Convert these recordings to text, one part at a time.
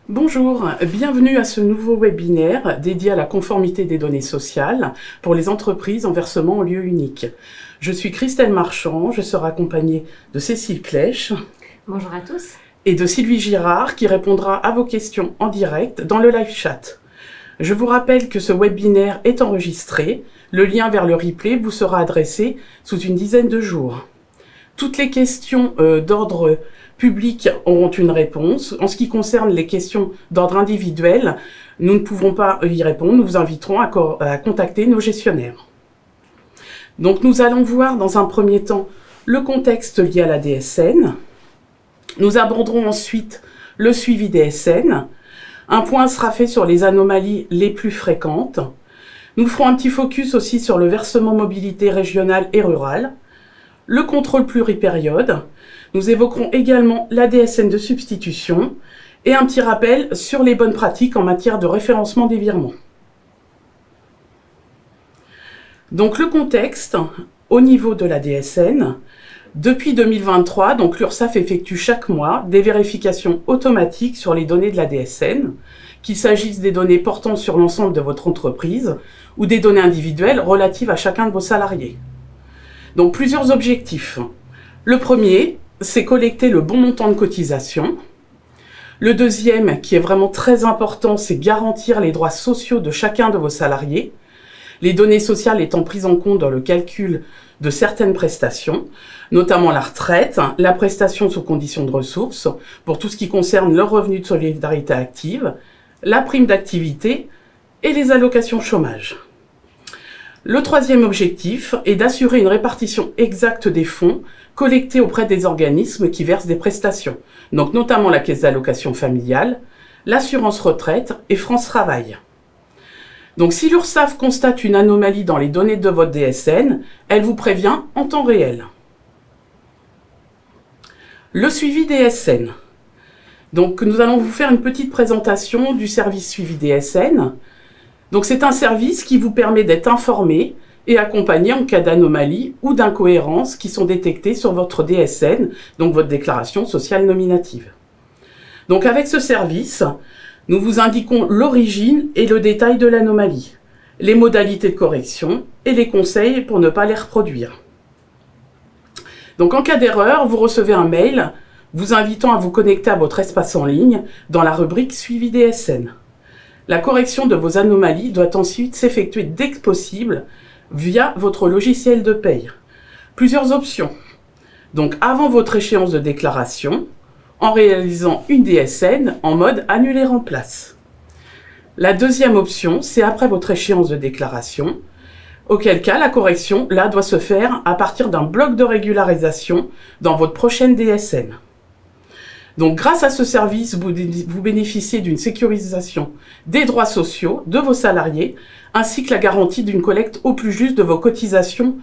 Bonjour, bienvenue à ce nouveau webinaire dédié à la conformité des données sociales pour les entreprises en versement en lieu unique. Je suis Christelle Marchand, je serai accompagnée de Cécile Clèche. Bonjour à tous. Et de Sylvie Girard qui répondra à vos questions en direct dans le live chat. Je vous rappelle que ce webinaire est enregistré. Le lien vers le replay vous sera adressé sous une dizaine de jours. Toutes les questions d'ordre public auront une réponse. En ce qui concerne les questions d'ordre individuel, nous ne pouvons pas y répondre. Nous vous inviterons à contacter nos gestionnaires. Donc nous allons voir dans un premier temps le contexte lié à la DSN. Nous aborderons ensuite le suivi DSN. Un point sera fait sur les anomalies les plus fréquentes. Nous ferons un petit focus aussi sur le versement mobilité régionale et rurale, le contrôle pluripériode. Nous évoquerons également la DSN de substitution et un petit rappel sur les bonnes pratiques en matière de référencement des virements. Donc le contexte au niveau de la DSN. Depuis 2023, donc l'URSSAF effectue chaque mois des vérifications automatiques sur les données de la DSN, qu'il s'agisse des données portant sur l'ensemble de votre entreprise ou des données individuelles relatives à chacun de vos salariés. Donc plusieurs objectifs. Le premier, c'est collecter le bon montant de cotisation. Le deuxième, qui est vraiment très important, c'est garantir les droits sociaux de chacun de vos salariés, les données sociales étant prises en compte dans le calcul de certaines prestations, notamment la retraite, la prestation sous condition de ressources, pour tout ce qui concerne le revenu de solidarité active, la prime d'activité et les allocations chômage. Le troisième objectif est d'assurer une répartition exacte des fonds collectés auprès des organismes qui versent des prestations, donc notamment la Caisse d'allocation familiale, l'assurance retraite et France Travail. Donc si l'URSSAF constate une anomalie dans les données de votre DSN, elle vous prévient en temps réel. Le suivi DSN. Donc nous allons vous faire une petite présentation du service suivi DSN. Donc c'est un service qui vous permet d'être informé et accompagné en cas d'anomalie ou d'incohérence qui sont détectées sur votre DSN, donc votre déclaration sociale nominative. Donc avec ce service, nous vous indiquons l'origine et le détail de l'anomalie, les modalités de correction et les conseils pour ne pas les reproduire. Donc en cas d'erreur, vous recevez un mail vous invitant à vous connecter à votre espace en ligne dans la rubrique Suivi DSN. La correction de vos anomalies doit ensuite s'effectuer dès que possible via votre logiciel de paye. Plusieurs options. Donc avant votre échéance de déclaration, en réalisant une DSN en mode annuler en place. La deuxième option, c'est après votre échéance de déclaration, auquel cas la correction là doit se faire à partir d'un bloc de régularisation dans votre prochaine DSN. Donc grâce à ce service, vous bénéficiez d'une sécurisation des droits sociaux de vos salariés, ainsi que la garantie d'une collecte au plus juste de vos cotisations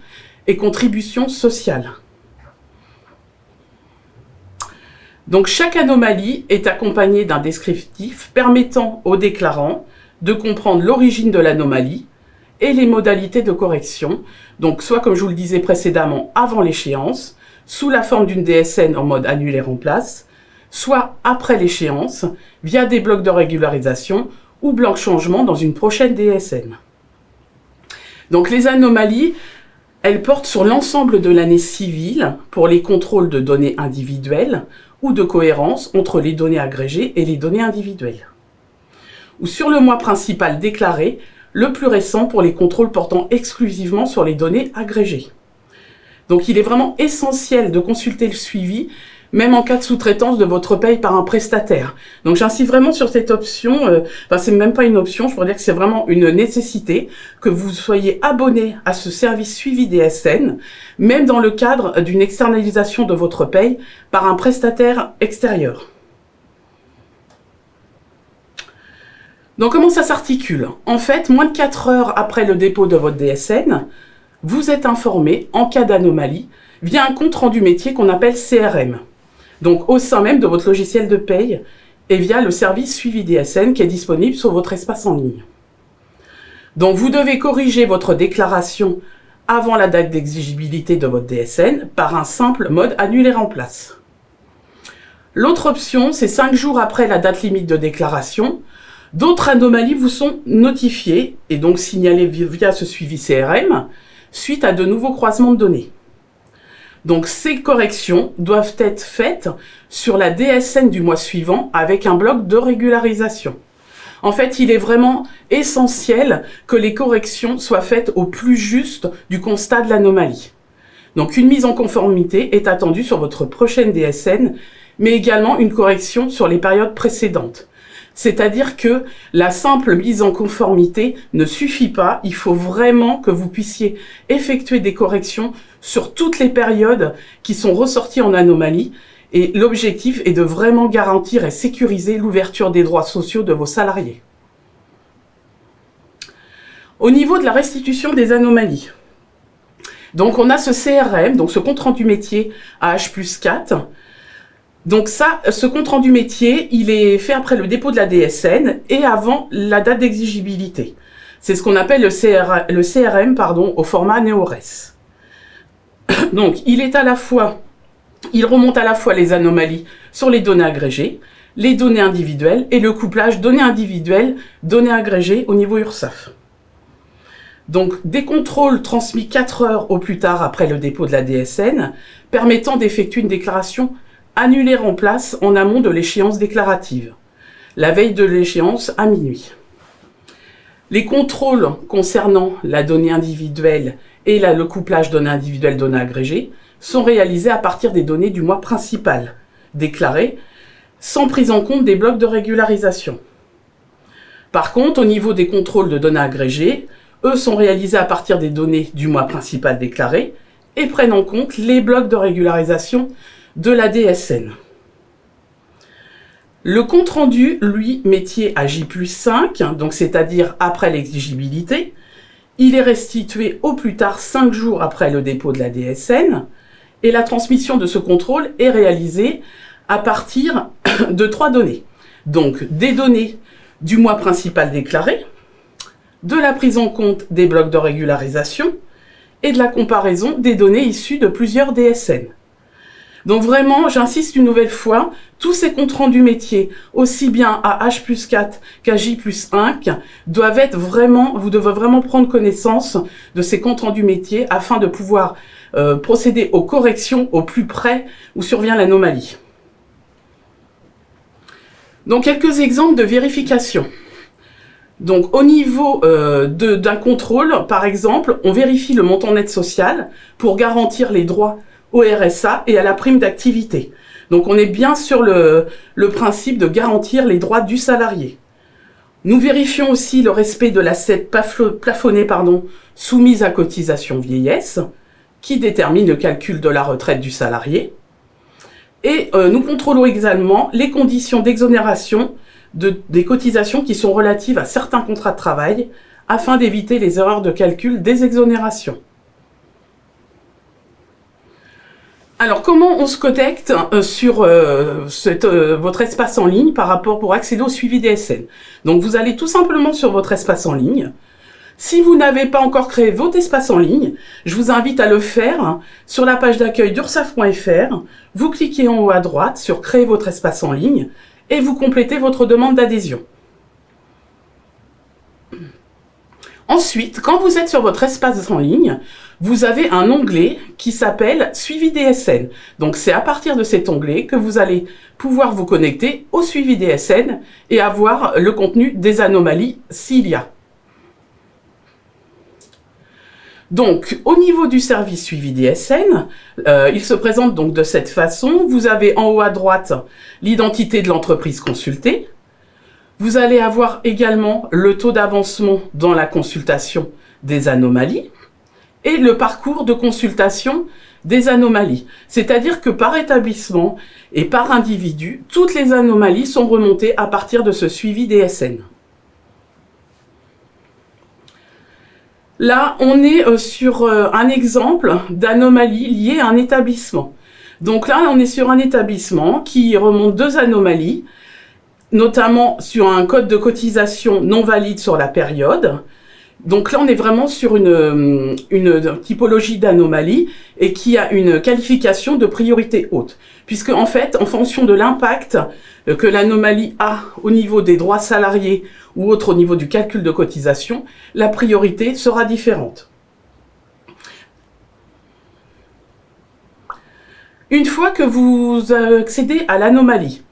et contributions sociales. Donc chaque anomalie est accompagnée d'un descriptif permettant aux déclarants de comprendre l'origine de l'anomalie et les modalités de correction, donc soit comme je vous le disais précédemment avant l'échéance, sous la forme d'une DSN en mode annuler en place, soit après l'échéance, via des blocs de régularisation ou blocs changement dans une prochaine DSN. Donc les anomalies, elles portent sur l'ensemble de l'année civile pour les contrôles de données individuelles ou de cohérence entre les données agrégées et les données individuelles. Ou sur le mois principal déclaré, le plus récent pour les contrôles portant exclusivement sur les données agrégées. Donc il est vraiment essentiel de consulter le suivi même en cas de sous-traitance de votre paye par un prestataire. Donc j'insiste vraiment sur cette option, c'est même pas une option, je pourrais dire que c'est vraiment une nécessité que vous soyez abonné à ce service suivi DSN, même dans le cadre d'une externalisation de votre paye par un prestataire extérieur. Donc comment ça s'articule? En fait, moins de 4 heures après le dépôt de votre DSN, vous êtes informé en cas d'anomalie via un compte rendu métier qu'on appelle CRM. donc au sein même de votre logiciel de paye, et via le service suivi DSN qui est disponible sur votre espace en ligne. Donc vous devez corriger votre déclaration avant la date d'exigibilité de votre DSN par un simple mode annuler-remplace. L'autre option, c'est 5 jours après la date limite de déclaration, d'autres anomalies vous sont notifiées et donc signalées via ce suivi CRM suite à de nouveaux croisements de données. Donc ces corrections doivent être faites sur la DSN du mois suivant avec un bloc de régularisation. En fait, il est vraiment essentiel que les corrections soient faites au plus juste du constat de l'anomalie. Donc une mise en conformité est attendue sur votre prochaine DSN, mais également une correction sur les périodes précédentes. C'est-à-dire que la simple mise en conformité ne suffit pas, il faut vraiment que vous puissiez effectuer des corrections sur toutes les périodes qui sont ressorties en anomalie, et l'objectif est de vraiment garantir et sécuriser l'ouverture des droits sociaux de vos salariés. Au niveau de la restitution des anomalies, donc on a ce CRM, donc ce compte-rendu métier à H+4. Donc ça, ce compte-rendu métier, il est fait après le dépôt de la DSN et avant la date d'exigibilité. C'est ce qu'on appelle le CRM au format NeoRes. Donc il remonte à la fois les anomalies sur les données agrégées, les données individuelles et le couplage données individuelles, données agrégées au niveau URSSAF. Donc des contrôles transmis 4 heures au plus tard après le dépôt de la DSN, permettant d'effectuer une déclaration annuler-remplace en amont de l'échéance déclarative, la veille de l'échéance à minuit. Les contrôles concernant la donnée individuelle et le couplage données individuelles données agrégées sont réalisés à partir des données du mois principal déclarées, sans prise en compte des blocs de régularisation. Par contre, au niveau des contrôles de données agrégées, eux sont réalisés à partir des données du mois principal déclaré et prennent en compte les blocs de régularisation de la DSN. Le compte-rendu, lui, métier à J+5, donc c'est-à-dire après l'exigibilité, il est restitué au plus tard 5 jours après le dépôt de la DSN et la transmission de ce contrôle est réalisée à partir de 3 données. Donc des données du mois principal déclaré, de la prise en compte des blocs de régularisation et de la comparaison des données issues de plusieurs DSN. Donc vraiment, j'insiste une nouvelle fois, tous ces comptes rendus métiers, aussi bien à H+4 qu'à J+5, doivent être vraiment, vous devez vraiment prendre connaissance de ces comptes rendus métiers afin de pouvoir procéder aux corrections au plus près où survient l'anomalie. Donc quelques exemples de vérification. Donc au niveau d'un contrôle, par exemple, on vérifie le montant net social pour garantir les droits au RSA et à la prime d'activité. Donc on est bien sur le principe de garantir les droits du salarié. Nous vérifions aussi le respect de l'assiette plafonnée soumise à cotisation vieillesse, qui détermine le calcul de la retraite du salarié. Et nous contrôlons également les conditions d'exonération des cotisations qui sont relatives à certains contrats de travail, afin d'éviter les erreurs de calcul des exonérations. Alors, comment on se connecte sur votre espace en ligne pour accéder au suivi DSN? Donc, vous allez tout simplement sur votre espace en ligne. Si vous n'avez pas encore créé votre espace en ligne, je vous invite à le faire sur la page d'accueil d'ursaf.fr. Vous cliquez en haut à droite sur « Créer votre espace en ligne » et vous complétez votre demande d'adhésion. Ensuite, quand vous êtes sur votre espace en ligne, vous avez un onglet qui s'appelle « Suivi DSN ». Donc, c'est à partir de cet onglet que vous allez pouvoir vous connecter au suivi DSN et avoir le contenu des anomalies s'il y a. Donc, au niveau du service suivi DSN, il se présente donc de cette façon. Vous avez en haut à droite l'identité de l'entreprise consultée. Vous allez avoir également le taux d'avancement dans la consultation des anomalies et le parcours de consultation des anomalies. C'est-à-dire que par établissement et par individu, toutes les anomalies sont remontées à partir de ce suivi DSN. Là, on est sur un exemple d'anomalie liée à un établissement. Donc là, on est sur un établissement qui remonte 2 anomalies, notamment sur un code de cotisation non valide sur la période. Donc là, on est vraiment sur une typologie d'anomalie et qui a une qualification de priorité haute. Puisque, en fait, en fonction de l'impact que l'anomalie a au niveau des droits salariés ou autre au niveau du calcul de cotisation, la priorité sera différente. Une fois que vous accédez à l'anomalie,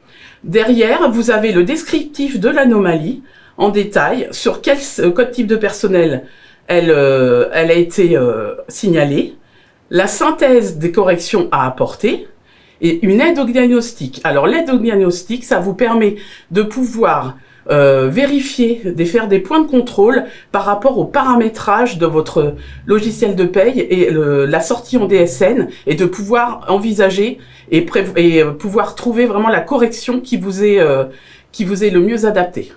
derrière, vous avez le descriptif de l'anomalie en détail sur quel code type de personnel elle a été signalée, la synthèse des corrections à apporter et une aide au diagnostic. Alors l'aide au diagnostic, ça vous permet de pouvoir vérifier, de faire des points de contrôle par rapport au paramétrage de votre logiciel de paye et la sortie en DSN et de pouvoir envisager et pouvoir trouver vraiment la correction qui vous est le mieux adaptée.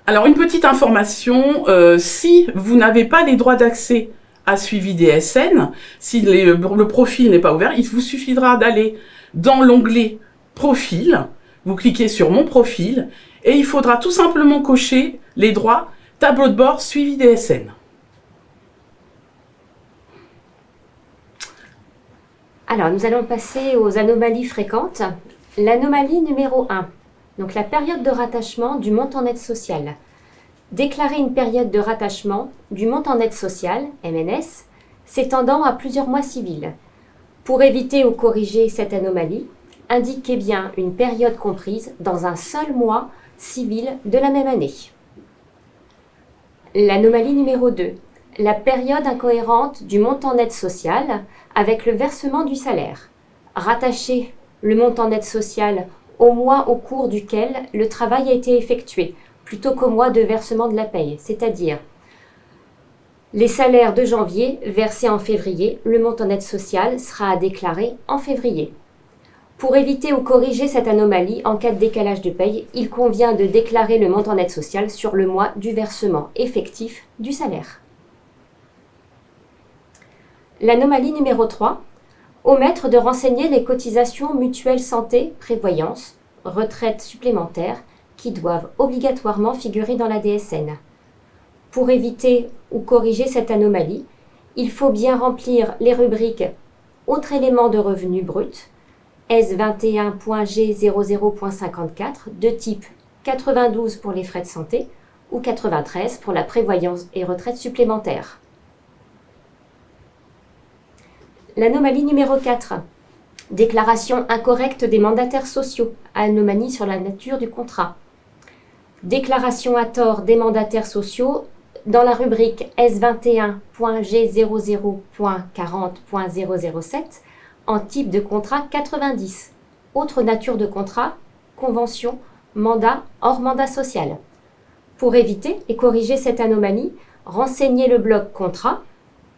Alors une petite information, si vous n'avez pas les droits d'accès à Suivi DSN, si le profil n'est pas ouvert, il vous suffira d'aller dans l'onglet Profil, vous cliquez sur Mon profil et il faudra tout simplement cocher les droits Tableau de bord Suivi DSN. Alors, nous allons passer aux anomalies fréquentes. L'anomalie numéro 1, donc la période de rattachement du montant net social. Déclarer une période de rattachement du montant net social, MNS, s'étendant à plusieurs mois civils. Pour éviter ou corriger cette anomalie, indiquez bien une période comprise dans un seul mois civil de la même année. L'anomalie numéro 2, la période incohérente du montant net social avec le versement du salaire. Rattacher le montant net social au mois au cours duquel le travail a été effectué, plutôt qu'au mois de versement de la paye, c'est-à-dire les salaires de janvier versés en février, le montant net social sera à déclarer en février. Pour éviter ou corriger cette anomalie, en cas de décalage de paye, il convient de déclarer le montant net social sur le mois du versement effectif du salaire. L'anomalie numéro 3, omettre de renseigner les cotisations mutuelles santé, prévoyance, retraite supplémentaire qui doivent obligatoirement figurer dans la DSN. Pour éviter ou corriger cette anomalie, il faut bien remplir les rubriques « Autres éléments de revenus bruts » S21.G00.54 de type 92 pour les frais de santé ou 93 pour la prévoyance et retraite supplémentaire. L'anomalie numéro 4. Déclaration incorrecte des mandataires sociaux, anomalie sur la nature du contrat. Déclaration à tort des mandataires sociaux dans la rubrique S21.G00.40.007 en type de contrat 90. Autre nature de contrat, convention, mandat, hors mandat social. Pour éviter et corriger cette anomalie, renseignez le bloc contrat,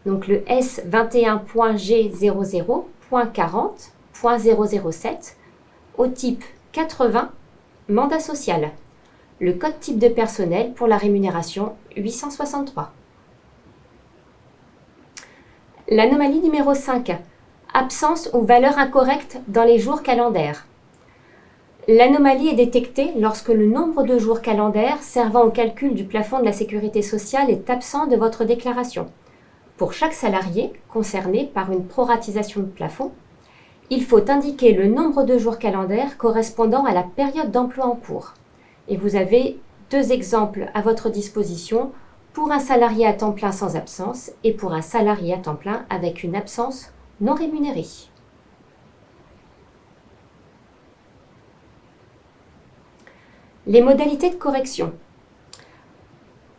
donc le S21.G00.40.007 au type 80, mandat social. Le code type de personnel pour la rémunération 863. L'anomalie numéro 5. Absence ou valeur incorrecte dans les jours calendaires. L'anomalie est détectée lorsque le nombre de jours calendaires servant au calcul du plafond de la sécurité sociale est absent de votre déclaration. Pour chaque salarié concerné par une proratisation de plafond, il faut indiquer le nombre de jours calendaires correspondant à la période d'emploi en cours. Et vous avez 2 exemples à votre disposition pour un salarié à temps plein sans absence et pour un salarié à temps plein avec une absence non rémunérée. Les modalités de correction.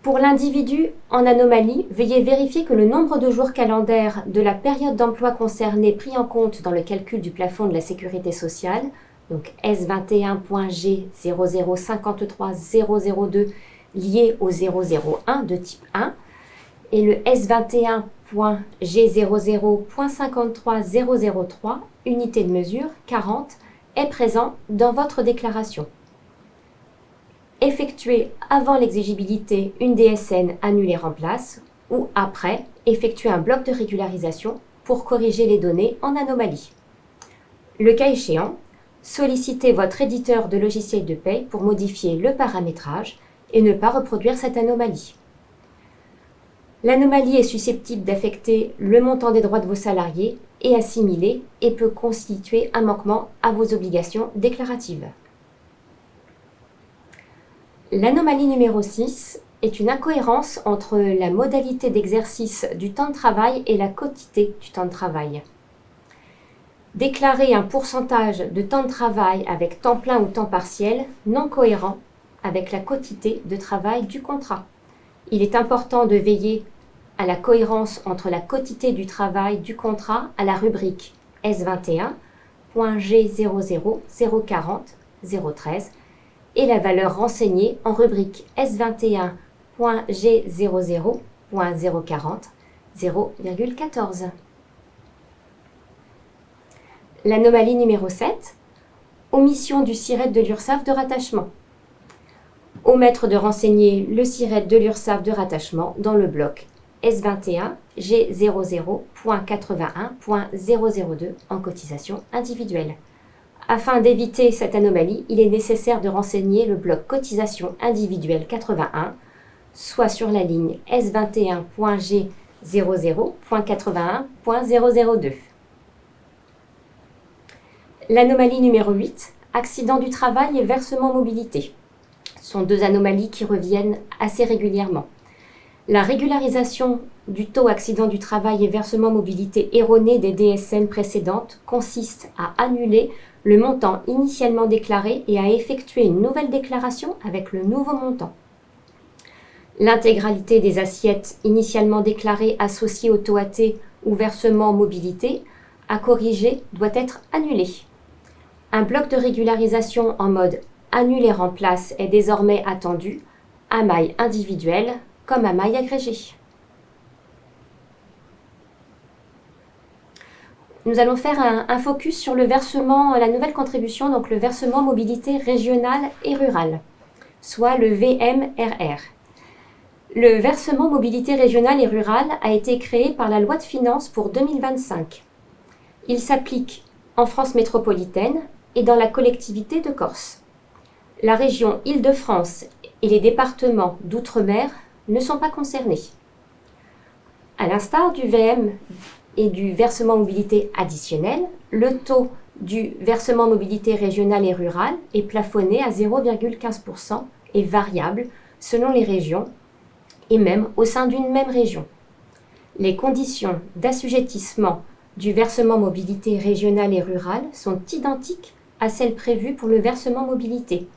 Pour l'individu en anomalie, veuillez vérifier que le nombre de jours calendaires de la période d'emploi concernée pris en compte dans le calcul du plafond de la sécurité sociale, donc S21.G0053.002 lié au 001 de type 1, et le S21.G00.53003 unité de mesure 40 est présent dans votre déclaration. Effectuez avant l'exigibilité une DSN annulée remplace ou après, effectuez un bloc de régularisation pour corriger les données en anomalie. Le cas échéant, sollicitez votre éditeur de logiciel de paie pour modifier le paramétrage et ne pas reproduire cette anomalie. L'anomalie est susceptible d'affecter le montant des droits de vos salariés et assimilé et peut constituer un manquement à vos obligations déclaratives. L'anomalie numéro 6 est une incohérence entre la modalité d'exercice du temps de travail et la quotité du temps de travail. Déclarer un pourcentage de temps de travail avec temps plein ou temps partiel non cohérent avec la quotité de travail du contrat. Il est important de veiller à la cohérence entre la quotité du travail du contrat à la rubrique S21.G00.040.013 et la valeur renseignée en rubrique S21.G00.040.0,14. L'anomalie numéro 7, omission du SIRET de l'URSSAF de rattachement. Omettre de renseigner le SIRET de l'URSSAF de rattachement dans le bloc S21 G00.81.002 en cotisation individuelle. Afin d'éviter cette anomalie, il est nécessaire de renseigner le bloc cotisation individuelle 81, soit sur la ligne S21.G00.81.002. L'anomalie numéro 8, accident du travail et versement mobilité. Ce sont deux anomalies qui reviennent assez régulièrement. La régularisation du taux accident du travail et versement mobilité erroné des DSN précédentes consiste à annuler le montant initialement déclaré et à effectuer une nouvelle déclaration avec le nouveau montant. L'intégralité des assiettes initialement déclarées associées au taux AT ou versement mobilité à corriger doit être annulée. Un bloc de régularisation en mode annuler en place est désormais attendu à maille individuelle comme à maille agrégée. Nous allons faire un focus sur le versement, la nouvelle contribution, donc le versement mobilité régionale et rurale, soit le VMRR. Le versement mobilité régionale et rurale a été créé par la loi de finances pour 2025. Il s'applique en France métropolitaine et dans la collectivité de Corse. La région Île-de-France et les départements d'outre-mer ne sont pas concernés. À l'instar du VM et du versement mobilité additionnel, le taux du versement mobilité régionale et rurale est plafonné à 0,15% et variable selon les régions et même au sein d'une même région. Les conditions d'assujettissement du versement mobilité régionale et rurale sont identiques à celles prévues pour le versement mobilité.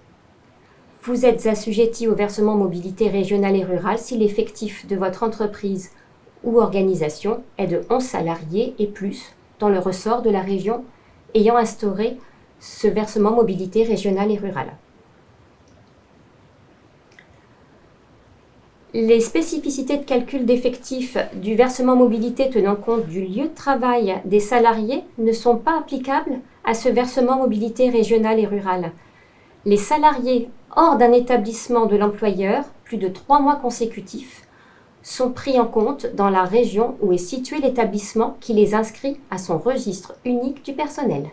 Vous êtes assujetti au versement mobilité régionale et rurale si l'effectif de votre entreprise ou organisation est de 11 salariés et plus dans le ressort de la région ayant instauré ce versement mobilité régionale et rurale. Les spécificités de calcul d'effectifs du versement mobilité tenant compte du lieu de travail des salariés ne sont pas applicables à ce versement mobilité régionale et rurale. Les salariés hors d'un établissement de l'employeur, plus de 3 mois consécutifs, sont pris en compte dans la région où est situé l'établissement qui les inscrit à son registre unique du personnel.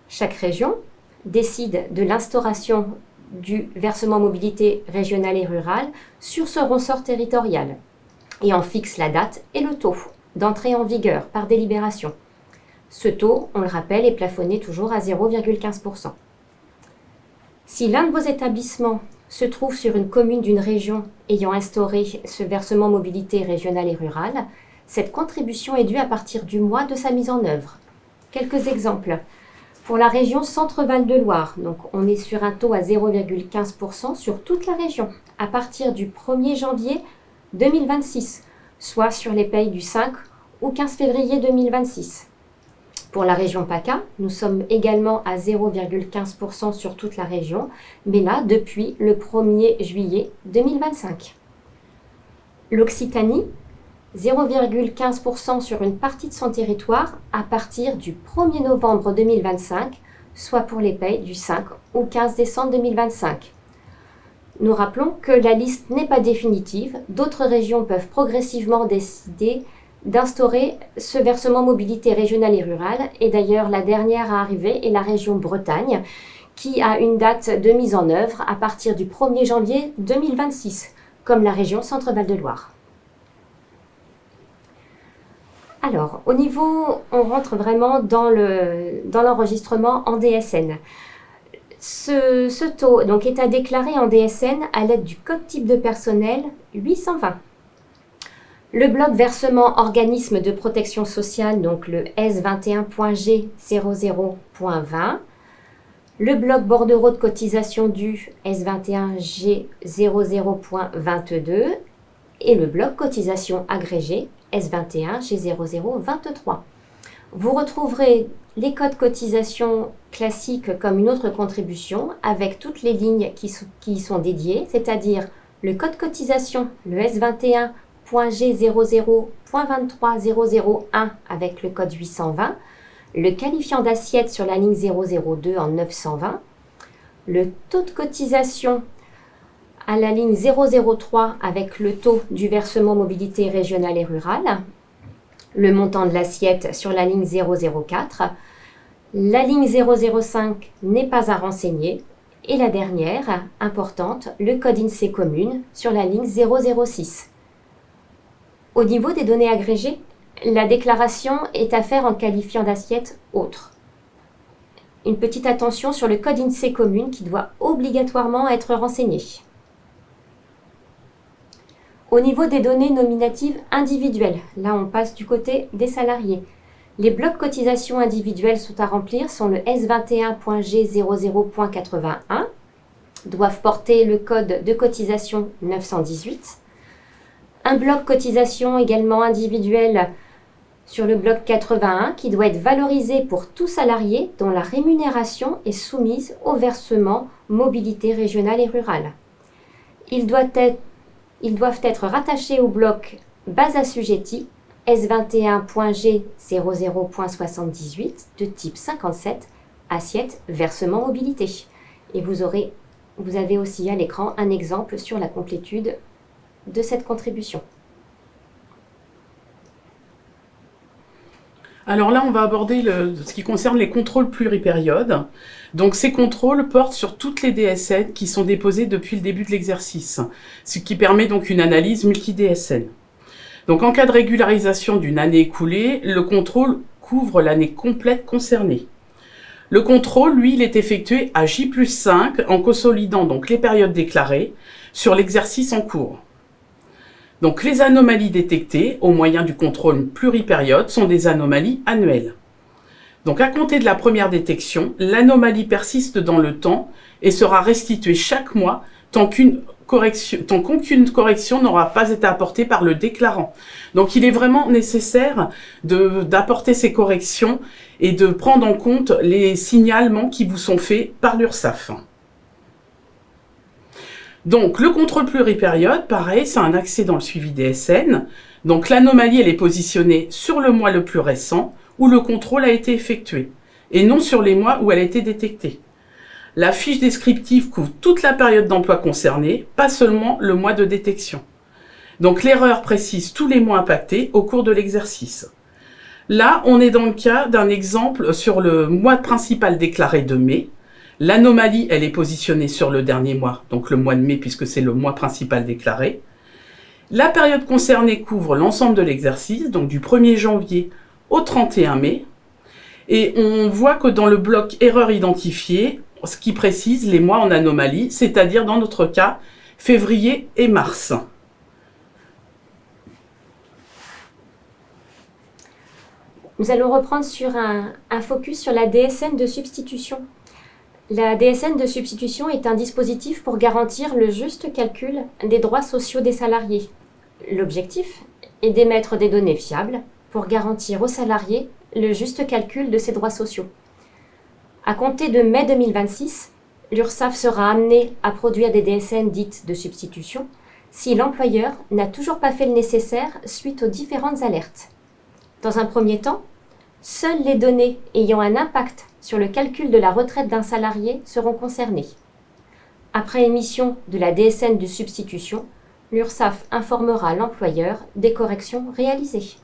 Chaque région décide de l'instauration du versement mobilité régionale et rurale sur ce ressort territorial et en fixe la date et le taux d'entrée en vigueur par délibération. Ce taux, on le rappelle, est plafonné toujours à 0,15%. Si l'un de vos établissements se trouve sur une commune d'une région ayant instauré ce versement mobilité régionale et rurale, cette contribution est due à partir du mois de sa mise en œuvre. Quelques exemples. Pour la région Centre-Val de Loire, donc on est sur un taux à 0,15% sur toute la région à partir du 1er janvier 2026, soit sur les payes du 5 ou 15 février 2026. Pour la région PACA, nous sommes également à 0,15% sur toute la région, mais là depuis le 1er juillet 2025. L'Occitanie, 0,15% sur une partie de son territoire à partir du 1er novembre 2025, soit pour les payes du 5 au 15 décembre 2025. Nous rappelons que la liste n'est pas définitive, d'autres régions peuvent progressivement décider d'instaurer ce versement mobilité régionale et rurale. Et d'ailleurs, la dernière à arriver est la région Bretagne, qui a une date de mise en œuvre à partir du 1er janvier 2026, comme la région Centre-Val de Loire. Alors, au niveau, on rentre vraiment dans l'enregistrement en DSN. Ce taux donc, est à déclarer en DSN à l'aide du code type de personnel 820. Le bloc versement organisme de protection sociale, donc le S21.G00.20, le bloc bordereau de cotisation du S21G00.22 et le bloc cotisation agrégée S21G0023. Vous retrouverez les codes cotisation classiques comme une autre contribution avec toutes les lignes qui y sont dédiées, c'est-à-dire le code cotisation, le S21.G00.23001 avec le code 820, le qualifiant d'assiette sur la ligne 002 en 920, le taux de cotisation à la ligne 003 avec le taux du versement mobilité régionale et rurale, le montant de l'assiette sur la ligne 004, la ligne 005 n'est pas à renseigner, et la dernière, importante, le code INSEE commune sur la ligne 006. Au niveau des données agrégées, la déclaration est à faire en qualifiant d'assiette autre. Une petite attention sur le code INSEE commune qui doit obligatoirement être renseigné. Au niveau des données nominatives individuelles, là on passe du côté des salariés. Les blocs cotisation individuels sont à remplir sont le S21.G00.81, doivent porter le code de cotisation 918. Un bloc cotisation également individuel sur le bloc 81 qui doit être valorisé pour tout salarié dont la rémunération est soumise au versement mobilité régionale et rurale. Ils doivent être rattachés au bloc base assujettie S21.G00.78 de type 57, assiette versement mobilité. Et vous avez aussi à l'écran un exemple sur la complétude de cette contribution. Alors là, on va aborder ce qui concerne les contrôles pluripériodes. Donc ces contrôles portent sur toutes les DSN qui sont déposées depuis le début de l'exercice, ce qui permet donc une analyse multi-DSN. Donc en cas de régularisation d'une année écoulée, le contrôle couvre l'année complète concernée. Le contrôle, lui, il est effectué à J+5 en consolidant donc les périodes déclarées sur l'exercice en cours. Donc les anomalies détectées au moyen du contrôle pluripériode sont des anomalies annuelles. Donc à compter de la première détection, l'anomalie persiste dans le temps et sera restituée chaque mois tant qu'aucune correction n'aura pas été apportée par le déclarant. Donc il est vraiment nécessaire d'apporter ces corrections et de prendre en compte les signalements qui vous sont faits par l'URSSAF. Donc le contrôle pluripériode, pareil, c'est un accès dans le suivi DSN. Donc l'anomalie, elle est positionnée sur le mois le plus récent où le contrôle a été effectué et non sur les mois où elle a été détectée. La fiche descriptive couvre toute la période d'emploi concernée, pas seulement le mois de détection. Donc l'erreur précise tous les mois impactés au cours de l'exercice. Là, on est dans le cas d'un exemple sur le mois principal déclaré de mai. L'anomalie, elle est positionnée sur le dernier mois, donc le mois de mai puisque c'est le mois principal déclaré. La période concernée couvre l'ensemble de l'exercice, donc du 1er janvier au 31 mai. Et on voit que dans le bloc erreur identifiée, ce qui précise les mois en anomalie, c'est-à-dire dans notre cas, février et mars. Nous allons reprendre sur un focus sur la DSN de substitution. La DSN de substitution est un dispositif pour garantir le juste calcul des droits sociaux des salariés. L'objectif est d'émettre des données fiables pour garantir aux salariés le juste calcul de ces droits sociaux. À compter de mai 2026, l'URSSAF sera amené à produire des DSN dites de substitution si l'employeur n'a toujours pas fait le nécessaire suite aux différentes alertes. Dans un premier temps, seules les données ayant un impact sur le calcul de la retraite d'un salarié seront concernées. Après émission de la DSN de substitution, l'URSSAF informera l'employeur des corrections réalisées.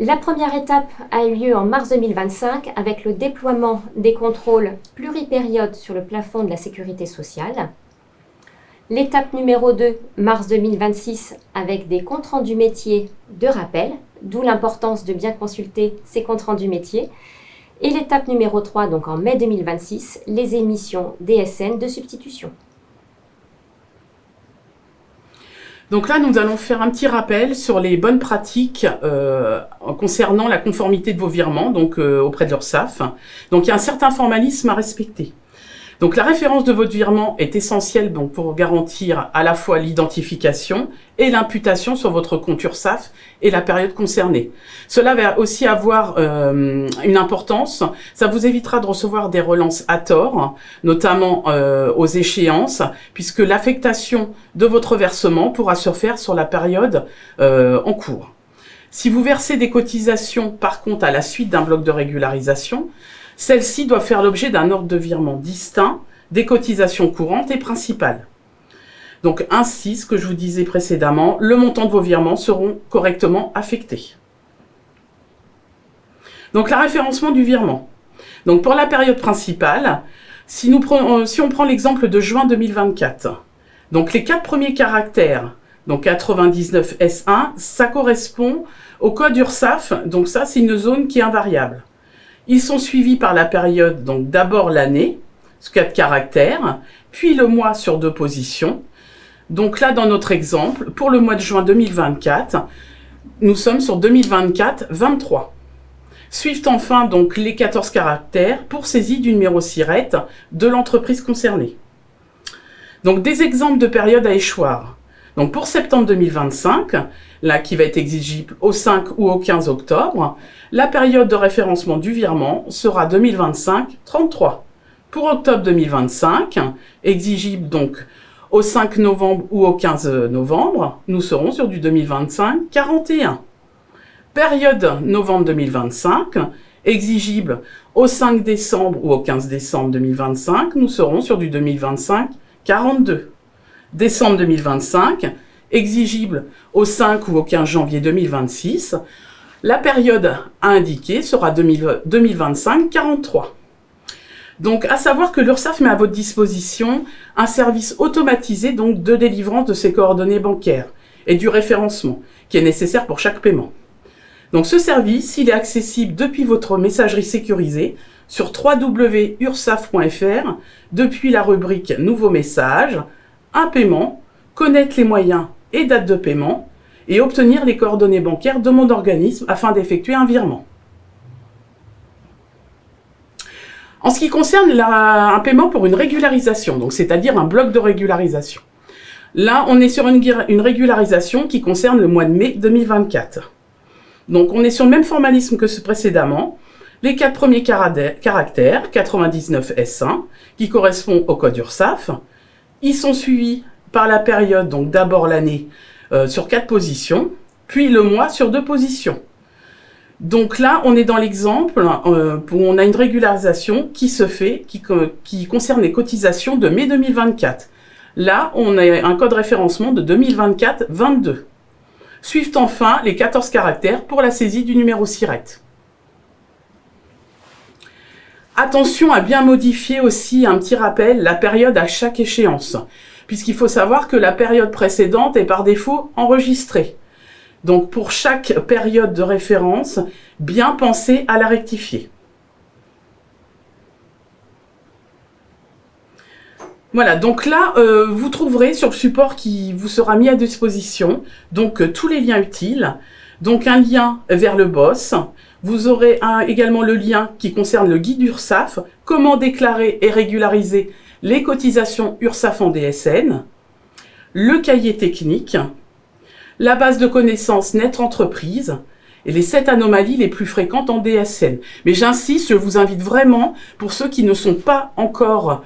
La première étape a eu lieu en mars 2025 avec le déploiement des contrôles pluripériodes sur le plafond de la sécurité sociale. L'étape numéro 2, mars 2026, avec des comptes rendus métiers de rappel, d'où l'importance de bien consulter ces comptes rendus métiers. Et l'étape numéro 3, donc en mai 2026, les émissions DSN de substitution. Donc là, nous allons faire un petit rappel sur les bonnes pratiques concernant la conformité de vos virements, donc auprès de l'URSSAF. Donc il y a un certain formalisme à respecter. Donc la référence de votre virement est essentielle donc, pour garantir à la fois l'identification et l'imputation sur votre compte URSSAF et la période concernée. Cela va aussi avoir une importance. Ça vous évitera de recevoir des relances à tort, notamment aux échéances, puisque l'affectation de votre versement pourra se faire sur la période en cours. Si vous versez des cotisations, par contre, à la suite d'un bloc de régularisation, celles-ci doivent faire l'objet d'un ordre de virement distinct des cotisations courantes et principales. Donc ainsi, ce que je vous disais précédemment, le montant de vos virements seront correctement affectés. Donc le référencement du virement. Donc pour la période principale, si on prend l'exemple de juin 2024, donc les 4 premiers caractères, donc 99 S1, ça correspond au code URSSAF, donc ça c'est une zone qui est invariable. Ils sont suivis par la période, donc d'abord l'année, 4 caractères, puis le mois sur 2 positions. Donc là, dans notre exemple, pour le mois de juin 2024, nous sommes sur 2024-23. Suivent enfin donc les 14 caractères pour saisie du numéro SIRET de l'entreprise concernée. Donc des exemples de périodes à échoir. Donc pour septembre 2025, là qui va être exigible au 5 ou au 15 octobre, la période de référencement du virement sera 2025-33. Pour octobre 2025, exigible donc au 5 novembre ou au 15 novembre, nous serons sur du 2025-41. Période novembre 2025, exigible au 5 décembre ou au 15 décembre 2025, nous serons sur du 2025-42. Décembre 2025, exigible au 5 ou au 15 janvier 2026, la période à indiquer sera 2025-43. Donc, à savoir que l'URSSAF met à votre disposition un service automatisé donc, de délivrance de ces coordonnées bancaires et du référencement qui est nécessaire pour chaque paiement. Donc, ce service, il est accessible depuis votre messagerie sécurisée sur www.ursaf.fr depuis la rubrique « Nouveaux messages », un paiement, connaître les moyens et dates de paiement et obtenir les coordonnées bancaires de mon organisme afin d'effectuer un virement. En ce qui concerne un paiement pour une régularisation, donc c'est-à-dire un bloc de régularisation, là on est sur une régularisation qui concerne le mois de mai 2024. Donc on est sur le même formalisme que ce précédemment, les 4 premiers caractères, 99 S1, qui correspondent au code URSSAF. Ils sont suivis par la période, donc d'abord l'année sur 4 positions, puis le mois sur 2 positions. Donc là, on est dans l'exemple où on a une régularisation qui se fait, qui concerne les cotisations de mai 2024. Là, on a un code référencement de 2024-22. Suivent enfin les 14 caractères pour la saisie du numéro SIRET. Attention à bien modifier aussi un petit rappel, la période à chaque échéance, puisqu'il faut savoir que la période précédente est par défaut enregistrée. Donc pour chaque période de référence, bien penser à la rectifier. Voilà, donc là, vous trouverez sur le support qui vous sera mis à disposition donc tous les liens utiles. Donc un lien vers le BOSS. Vous aurez également le lien qui concerne le guide URSSAF, comment déclarer et régulariser les cotisations URSSAF en DSN, le cahier technique, la base de connaissances Net Entreprise et les 7 anomalies les plus fréquentes en DSN. Mais j'insiste, je vous invite vraiment, pour ceux qui ne sont pas encore,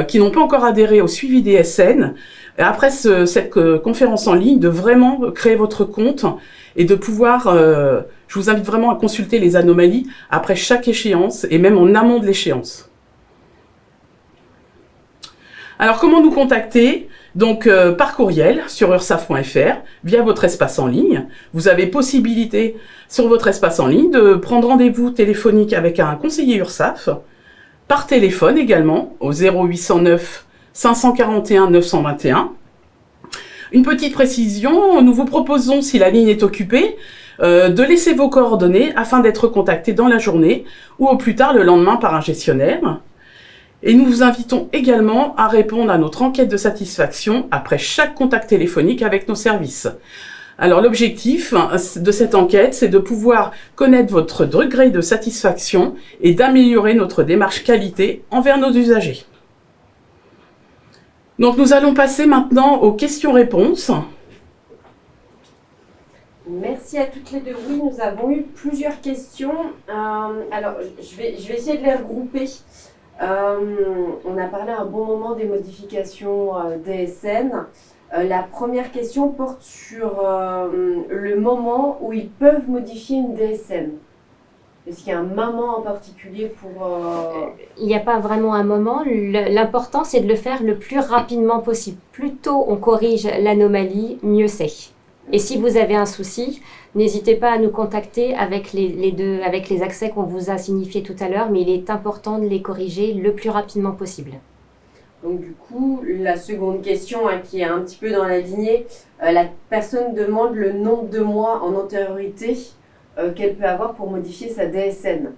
qui n'ont pas encore adhéré au suivi DSN, après cette conférence en ligne, de vraiment créer votre compte et de pouvoir, je vous invite vraiment à consulter les anomalies après chaque échéance et même en amont de l'échéance. Alors comment nous contacter ? Donc, par courriel sur ursaf.fr, via votre espace en ligne, vous avez possibilité sur votre espace en ligne de prendre rendez-vous téléphonique avec un conseiller Ursaf, par téléphone également, au 0809 541 921. Une petite précision, nous vous proposons, si la ligne est occupée, de laisser vos coordonnées afin d'être contacté dans la journée ou au plus tard le lendemain par un gestionnaire. Et nous vous invitons également à répondre à notre enquête de satisfaction après chaque contact téléphonique avec nos services. Alors l'objectif de cette enquête, c'est de pouvoir connaître votre degré de satisfaction et d'améliorer notre démarche qualité envers nos usagers. Donc nous allons passer maintenant aux questions-réponses. Merci à toutes les deux. Oui, nous avons eu plusieurs questions. Alors, je vais essayer de les regrouper. On a parlé à un bon moment des modifications DSN. La première question porte sur le moment où ils peuvent modifier une DSN. Est-ce qu'il y a un moment en particulier pour... Il n'y a pas vraiment un moment. L'important, c'est de le faire le plus rapidement possible. Plus tôt on corrige l'anomalie, mieux c'est. Et si vous avez un souci, n'hésitez pas à nous contacter avec les accès qu'on vous a signifiés tout à l'heure, mais il est important de les corriger le plus rapidement possible. Donc du coup, la seconde question qui est un petit peu dans la lignée, la personne demande le nombre de mois en antériorité qu'elle peut avoir pour modifier sa DSN.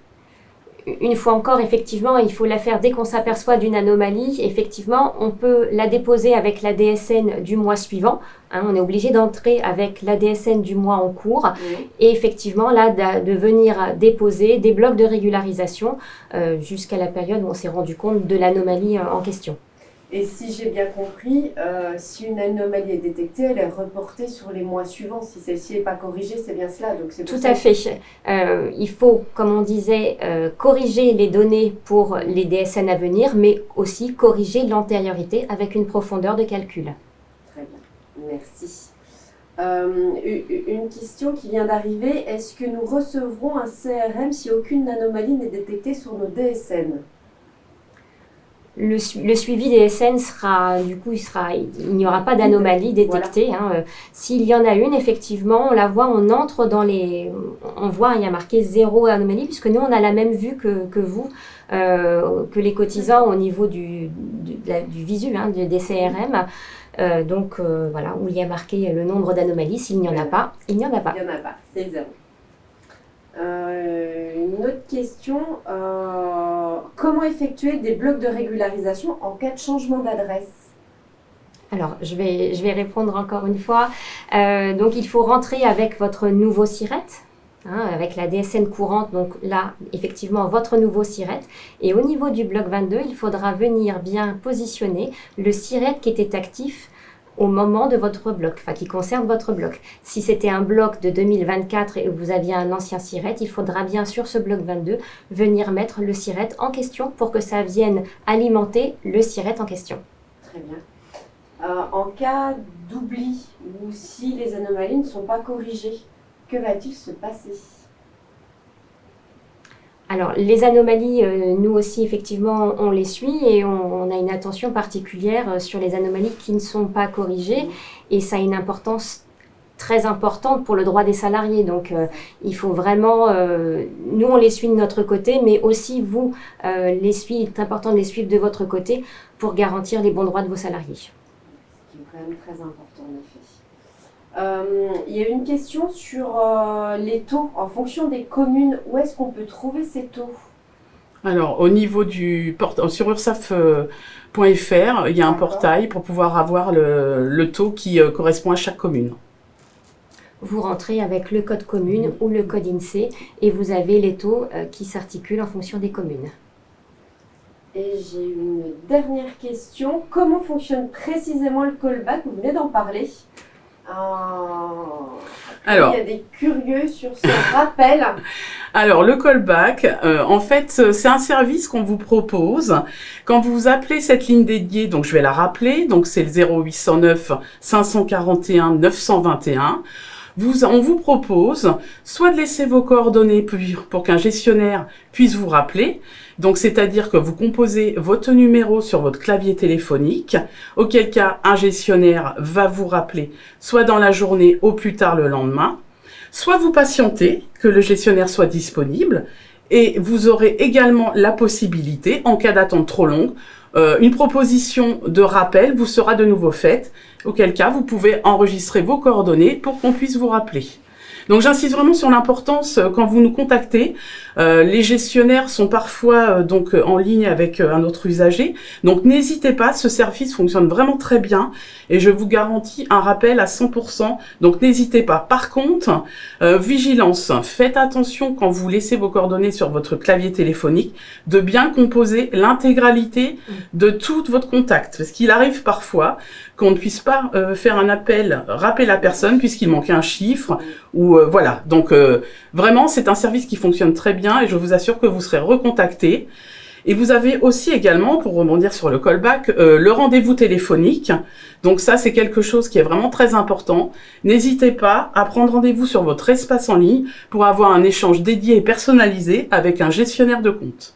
Une fois encore, effectivement, il faut la faire dès qu'on s'aperçoit d'une anomalie. Effectivement, on peut la déposer avec la DSN du mois suivant. On est obligé d'entrer avec la DSN du mois en cours. Oui. Et effectivement, là, de venir déposer des blocs de régularisation jusqu'à la période où on s'est rendu compte de l'anomalie en question. Et si j'ai bien compris, si une anomalie est détectée, elle est reportée sur les mois suivants. Si celle-ci n'est pas corrigée, c'est bien cela. Donc c'est Tout à fait. Il faut, comme on disait, corriger les données pour les DSN à venir, mais aussi corriger l'antériorité avec une profondeur de calcul. Très bien, merci. Une question qui vient d'arriver, est-ce que nous recevrons un CRM si aucune anomalie n'est détectée sur nos DSN ? Le suivi des SN sera, du coup, il n'y aura pas d'anomalie détectée. Voilà. S'il y en a une, effectivement, on la voit, on entre dans on voit, il y a marqué 0 anomalie, puisque nous, on a la même vue que vous, que les cotisants au niveau du visu, des CRM. Donc, voilà, où il y a marqué le nombre d'anomalies. S'il n'y en a pas, il n'y en a pas. Il n'y en a pas, c'est 0. Une autre question, comment effectuer des blocs de régularisation en cas de changement d'adresse ? Alors, je vais répondre encore une fois. Donc, il faut rentrer avec votre nouveau SIRET, avec la DSN courante. Donc là, effectivement, votre nouveau SIRET. Et au niveau du bloc 22, il faudra venir bien positionner le SIRET qui était actif au moment de votre bloc, enfin qui concerne votre bloc. Si c'était un bloc de 2024 et que vous aviez un ancien SIRET, il faudra bien sur ce bloc 22 venir mettre le SIRET en question pour que ça vienne alimenter le SIRET en question. Très bien. En cas d'oubli ou si les anomalies ne sont pas corrigées, que va-t-il se passer ? Alors, les anomalies, nous aussi, effectivement, on les suit et on a une attention particulière sur les anomalies qui ne sont pas corrigées. Et ça a une importance très importante pour le droit des salariés. Donc, il faut vraiment... nous, on les suit de notre côté, mais aussi vous, il est important de les suivre de votre côté pour garantir les bons droits de vos salariés. Ce qui est quand même très important, en effet. Il y a une question sur les taux en fonction des communes. Où est-ce qu'on peut trouver ces taux ? Alors, au niveau sur ursaf.fr, il y a un portail pour pouvoir avoir le taux qui correspond à chaque commune. Vous rentrez avec le code commune ou le code INSEE et vous avez les taux qui s'articulent en fonction des communes. Et j'ai une dernière question. Comment fonctionne précisément le callback ? Vous venez d'en parler. Alors, il y a des curieux sur ce rappel. Alors, le callback, en fait, c'est un service qu'on vous propose. Quand vous appelez cette ligne dédiée, donc je vais la rappeler, donc c'est le 0809 541 921. on vous propose soit de laisser vos coordonnées pour qu'un gestionnaire puisse vous rappeler, donc c'est-à-dire que vous composez votre numéro sur votre clavier téléphonique, auquel cas un gestionnaire va vous rappeler soit dans la journée, au plus tard le lendemain, soit vous patientez que le gestionnaire soit disponible, et vous aurez également la possibilité, en cas d'attente trop longue, une proposition de rappel vous sera de nouveau faite, auquel cas vous pouvez enregistrer vos coordonnées pour qu'on puisse vous rappeler. Donc j'insiste vraiment sur l'importance quand vous nous contactez. Les gestionnaires sont parfois donc en ligne avec un autre usager. Donc n'hésitez pas, ce service fonctionne vraiment très bien et je vous garantis un rappel à 100%. Donc n'hésitez pas. Par contre, vigilance, faites attention quand vous laissez vos coordonnées sur votre clavier téléphonique de bien composer l'intégralité de tout votre contact. Parce qu'il arrive parfois qu'on ne puisse pas faire un appel, rappeler la personne puisqu'il manquait un chiffre ou voilà. Donc vraiment, c'est un service qui fonctionne très bien et je vous assure que vous serez recontacté. Et vous avez aussi également, pour rebondir sur le callback, le rendez-vous téléphonique. Donc ça, c'est quelque chose qui est vraiment très important. N'hésitez pas à prendre rendez-vous sur votre espace en ligne pour avoir un échange dédié et personnalisé avec un gestionnaire de compte.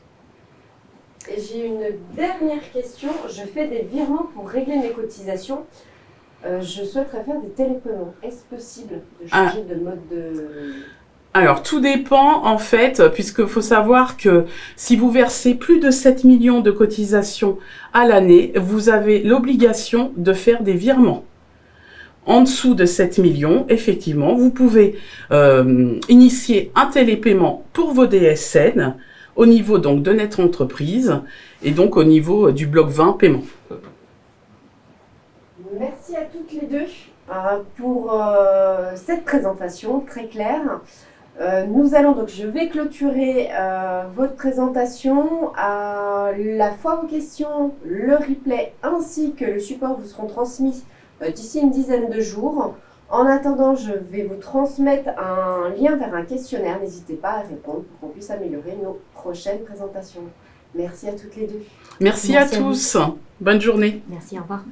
J'ai une dernière question. Je fais des virements pour régler mes cotisations. Je souhaiterais faire des télépaiements. Est-ce possible de changer de mode de... Alors, tout dépend, en fait, puisqu'il faut savoir que si vous versez plus de 7 millions de cotisations à l'année, vous avez l'obligation de faire des virements. En dessous de 7 millions, effectivement, vous pouvez initier un télépaiement pour vos DSN au niveau donc de notre entreprise et donc au niveau du bloc 20 paiement. Merci à toutes les deux pour cette présentation très claire. Nous allons donc, je vais clôturer votre présentation. La foire aux questions, le replay ainsi que le support vous seront transmis d'ici une dizaine de jours. En attendant, je vais vous transmettre un lien vers un questionnaire. N'hésitez pas à répondre pour qu'on puisse améliorer nos prochaines présentations. Merci à toutes les deux. Merci à tous. Bonne journée. Merci, au revoir.